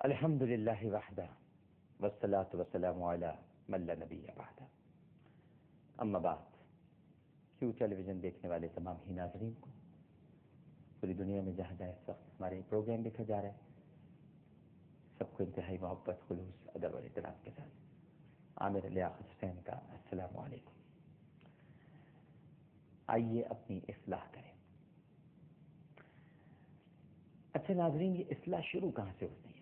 الحمد للہ وحدہ والصلاة والسلام علی من لا نبی بعدہ. اما بعد، کیو ٹیلی ویژن دیکھنے والے تمام ہی ناظرین کو پوری دنیا میں جہاں جہاں اس وقت ہمارے پروگرام دیکھا جا رہا ہے، سب کو انتہائی محبت، خلوص، ادب اور احترام کے ساتھ عامر لیاقت حسین کا السلام علیکم. آئیے اپنی اصلاح کریں. اچھا ناظرین، یہ اصلاح شروع کہاں سے ہوتی ہے؟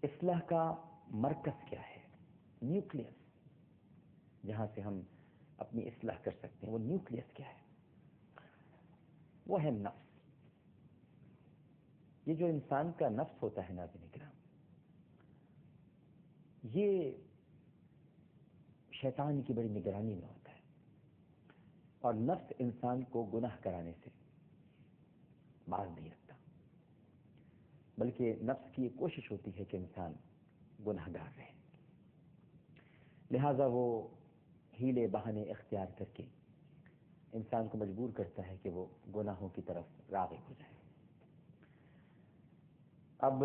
اصلاح کا مرکز کیا ہے؟ نیوکلیس جہاں سے ہم اپنی اصلاح کر سکتے ہیں، وہ نیوکلیس کیا ہے؟ وہ ہے نفس. یہ جو انسان کا نفس ہوتا ہے ناظرین کرام، یہ شیطان کی بڑی نگرانی میں ہوتا ہے، اور نفس انسان کو گناہ کرانے سے باز نہیں رکھتا، بلکہ نفس کی یہ کوشش ہوتی ہے کہ انسان گناہ گار رہے. لہذا وہ ہیلے بہانے اختیار کر کے انسان کو مجبور کرتا ہے کہ وہ گناہوں کی طرف راغب ہو جائے. اب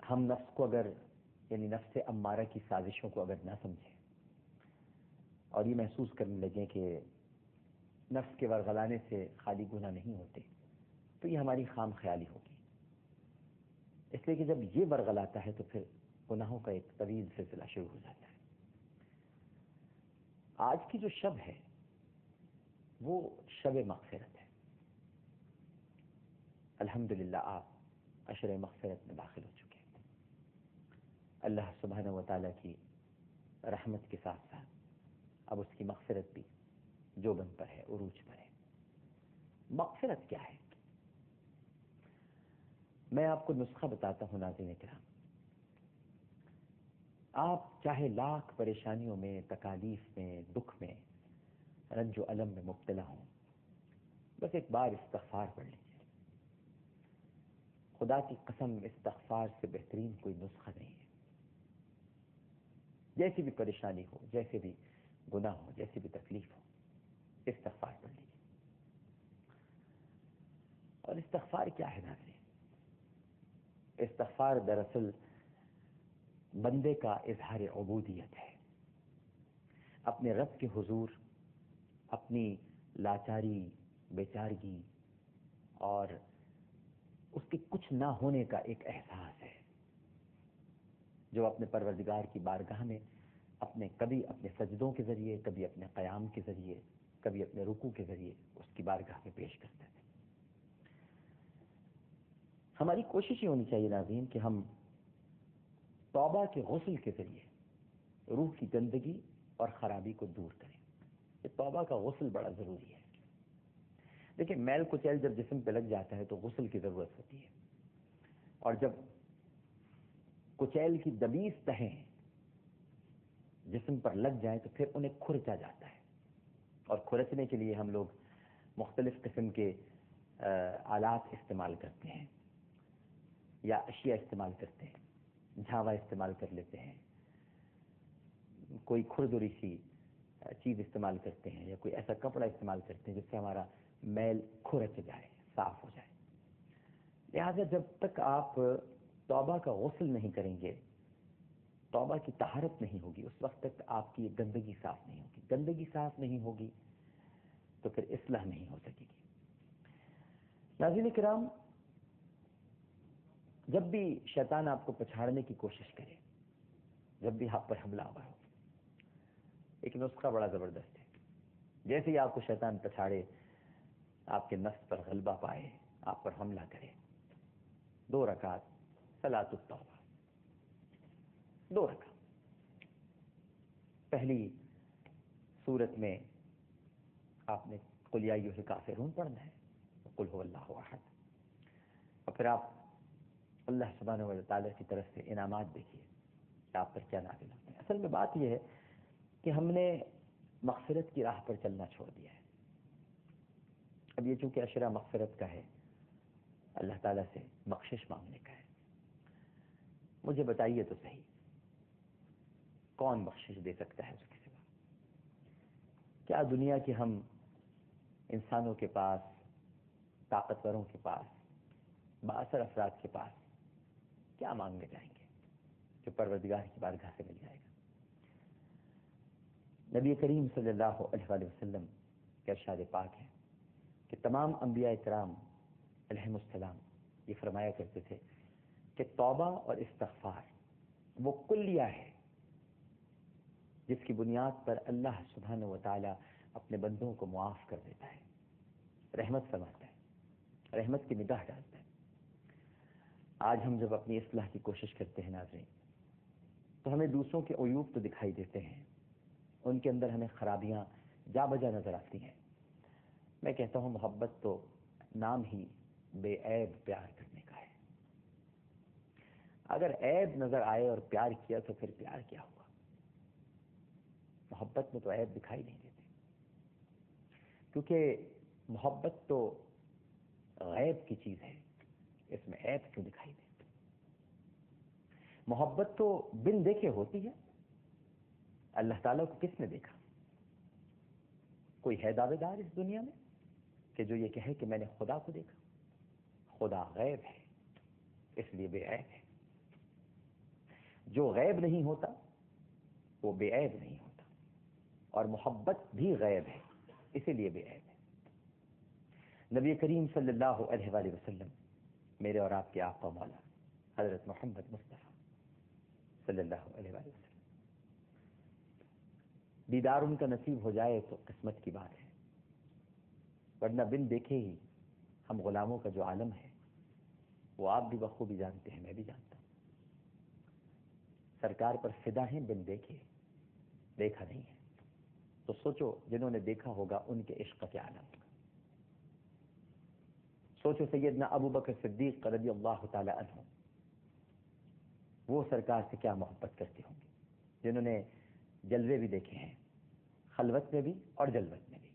ہم نفس کو اگر، یعنی نفس امارہ کی سازشوں کو اگر نہ سمجھیں اور یہ محسوس کرنے لگیں کہ نفس کے ورغلانے سے خالی گناہ نہیں ہوتے، تو یہ ہماری خام خیالی ہوگی. اس لیے کہ جب یہ ورغلاتا ہے تو پھر گناہوں کا ایک طویل سلسلہ شروع ہو جاتا ہے. آج کی جو شب ہے وہ شب مغفرت ہے. الحمدللہ آپ عشر مغفرت میں داخل ہو چکے ہیں. اللہ سبحانہ و تعالیٰ کی رحمت کے ساتھ ساتھ اب اس کی مغفرت بھی جوبن پر ہے، عروج پر ہے. مغفرت کیا ہے؟ میں آپ کو نسخہ بتاتا ہوں ناظرین کرام. آپ چاہے لاکھ پریشانیوں میں، تکالیف میں، دکھ میں، رنج و الم میں مبتلا ہوں، بس ایک بار استغفار پڑھ لیجیے. خدا کی قسم، استغفار سے بہترین کوئی نسخہ نہیں ہے. جیسی بھی پریشانی ہو، جیسے بھی گناہ ہو، جیسی بھی تکلیف ہو، استغفار پڑھ لیجیے. اور استغفار کیا ہے ناظرین؟ استغفار دراصل بندے کا اظہار عبودیت ہے. اپنے رب کے حضور اپنی لاچاری، بیچارگی اور اس کے کچھ نہ ہونے کا ایک احساس ہے، جو اپنے پروردگار کی بارگاہ میں کبھی اپنے سجدوں کے ذریعے، کبھی اپنے قیام کے ذریعے، کبھی اپنے رکوع کے ذریعے اس کی بارگاہ میں پیش کرتے تھے. ہماری کوشش یہ ہونی چاہیے ناظرین کہ ہم توبہ کے غسل کے ذریعے روح کی گندگی اور خرابی کو دور کریں. یہ توبہ کا غسل بڑا ضروری ہے. دیکھیں، میل کچیل جب جسم پہ لگ جاتا ہے تو غسل کی ضرورت ہوتی ہے، اور جب کچیل کی دبیز تہیں جسم پر لگ جائیں تو پھر انہیں کھرچا جاتا ہے. اور کھرچنے کے لیے ہم لوگ مختلف قسم کے آلات استعمال کرتے ہیں یا اشیاء استعمال کرتے ہیں. جھاوا استعمال کر لیتے ہیں، کوئی کھردری سی چیز استعمال کرتے ہیں، یا کوئی ایسا کپڑا استعمال کرتے ہیں جس سے ہمارا میل کھرچ جائے، صاف ہو جائے. لہذا جب تک آپ توبہ کا غسل نہیں کریں گے، توبہ کی طہارت نہیں ہوگی، اس وقت تک آپ کی گندگی صاف نہیں ہوگی. گندگی صاف نہیں ہوگی تو پھر اصلاح نہیں ہو سکے گی. ناظرین کرام، جب بھی شیطان آپ کو پچھاڑنے کی کوشش کرے، جب بھی آپ پر حملہ آور ہو، ایک نسخہ بڑا زبردست ہے. جیسے ہی آپ کو شیطان پچھاڑے، آپ کے نفس پر غلبہ پائے، آپ پر حملہ کرے، 2 رکعت صلاۃ التوبہ، 2 رکعت. پہلی سورت میں آپ نے قل یا ایھا الکافرون پڑھنا ہے، قل ھو اللہ احد، اور پھر آپ اللہ سبحانہ و تعالیٰ کی طرف سے انعامات دیکھیے کہ آپ پر کیا نازل ہوتے ہیں. اصل میں بات یہ ہے کہ ہم نے مغفرت کی راہ پر چلنا چھوڑ دیا ہے. اب یہ چونکہ عشرہ مغفرت کا ہے، اللہ تعالیٰ سے بخشش مانگنے کا ہے، مجھے بتائیے تو صحیح، کون بخشش دے سکتا ہے اس کے سوا؟ کیا دنیا کے ہم انسانوں کے پاس، طاقتوروں کے پاس بااثر افراد کے پاس کیا مانگنے جائیں گے جو پروردگار کی بارگاہ سے مل جائے گا؟ نبی کریم صلی اللہ علیہ وآلہ وسلم کے ارشاد پاک ہے کہ تمام انبیاء کرام علیہم السلام یہ فرمایا کرتے تھے کہ توبہ اور استغفار وہ کلیہ ہے جس کی بنیاد پر اللہ سبحانہ و تعالی اپنے بندوں کو معاف کر دیتا ہے، رحمت فرماتا ہے، رحمت کی نگاہ ڈالتا ہے۔ آج ہم جب اپنی اصلاح کی کوشش کرتے ہیں ناظرین، تو ہمیں دوسروں کے عیوب تو دکھائی دیتے ہیں، ان کے اندر ہمیں خرابیاں جا بجا نظر آتی ہیں۔ میں کہتا ہوں محبت تو نام ہی بے عیب پیار کرنے کا ہے۔ اگر عیب نظر آئے اور پیار کیا تو پھر پیار کیا ہوا؟ محبت میں تو عیب دکھائی نہیں دیتے، کیونکہ محبت تو غیب کی چیز ہے، اس میں عیب کیوں دکھائی دے؟ محبت تو بن دیکھے ہوتی ہے۔ اللہ تعالیٰ کو کس نے دیکھا؟ کوئی ہے دعوے دار اس دنیا میں کہ جو یہ کہے کہ میں نے خدا کو دیکھا؟ خدا غیب ہے، اس لیے بے عیب ہے۔ جو غیب نہیں ہوتا وہ بے عیب نہیں ہوتا، اور محبت بھی غیب ہے، اسی لیے بے عیب ہے۔ نبی کریم صلی اللہ علیہ وآلہ وسلم، میرے اور آپ کے آقا مولا حضرت محمد مصطفیٰ صلی اللہ علیہ وآلہ وسلم، دیدار ان کا نصیب ہو جائے تو قسمت کی بات ہے، ورنہ بن دیکھے ہی ہم غلاموں کا جو عالم ہے وہ آپ بھی بخوبی جانتے ہیں، میں بھی جانتا ہوں۔ سرکار پر فدا ہیں بن دیکھے، دیکھا نہیں ہے تو سوچو جنہوں نے دیکھا ہوگا ان کے عشق کا کیا عالم ہوگا۔ سوچو سیدنا ابو بکر صدیق رضی اللہ تعالی عنہ، وہ سرکار سے کیا محبت کرتے ہوں گے، جنہوں نے جلوے بھی دیکھے ہیں، خلوت میں بھی اور جلوت میں بھی،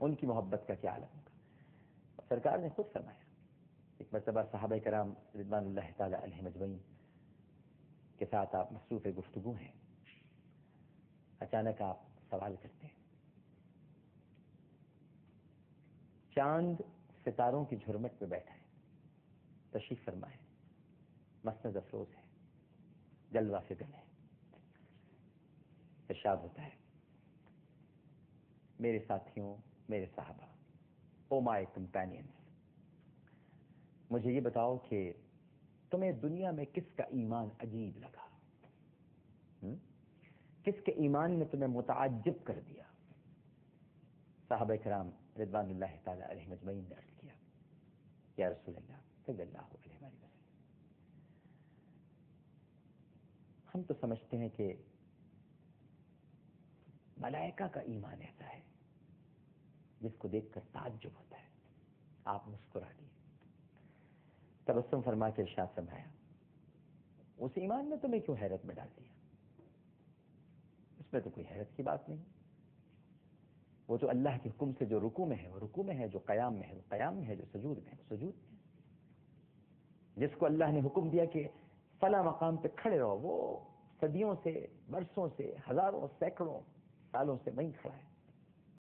ان کی محبت کا کیا عالم ہوگا۔ سرکار نے خود فرمایا، ایک مرتبہ صحابہ کرام رضوان اللہ تعالی علیہم اجمعین کے ساتھ آپ مصروف گفتگو ہیں، اچانک آپ سوال کرتے ہیں، چاند ستاروں کی جھرمٹ میں بیٹھا ہے، تشریف فرما ہے، مسند افروز ہے، جلوہ فکر ہے، ارشاد ہوتا ہے، میرے ساتھیوں، میرے صحابہ، او مائی کمپینینز، مجھے یہ بتاؤ کہ تمہیں دنیا میں کس کا ایمان عجیب لگا؟ کس کے ایمان نے تمہیں متعجب کر دیا؟ صحابہ کرام رضوان اللہ تعالی علیہم اجمعین نے عرض کیا، یا رسول اللہ صلی اللہ علیہ وآلہ وسلم، ہم تو سمجھتے ہیں کہ ملائکہ کا ایمان ایسا ہے جس کو دیکھ کر تعجب ہوتا ہے۔ آپ مسکرا دیے، تبسم فرما کے ارشاد فرمایا، اس ایمان نے تمہیں کیوں حیرت میں ڈال دیا؟ اس میں تو کوئی حیرت کی بات نہیں، وہ جو اللہ کے حکم سے جو رکوع میں ہے وہ رکوع میں ہے، جو قیام میں ہے وہ قیام میں ہے، جو سجود میں ہے وہ سجود میں ہے۔ جس کو اللہ نے حکم دیا کہ فلاں مقام پہ کھڑے رہو، وہ صدیوں سے، برسوں سے، ہزاروں، سینکڑوں سالوں سے وہیں کھڑا ہے۔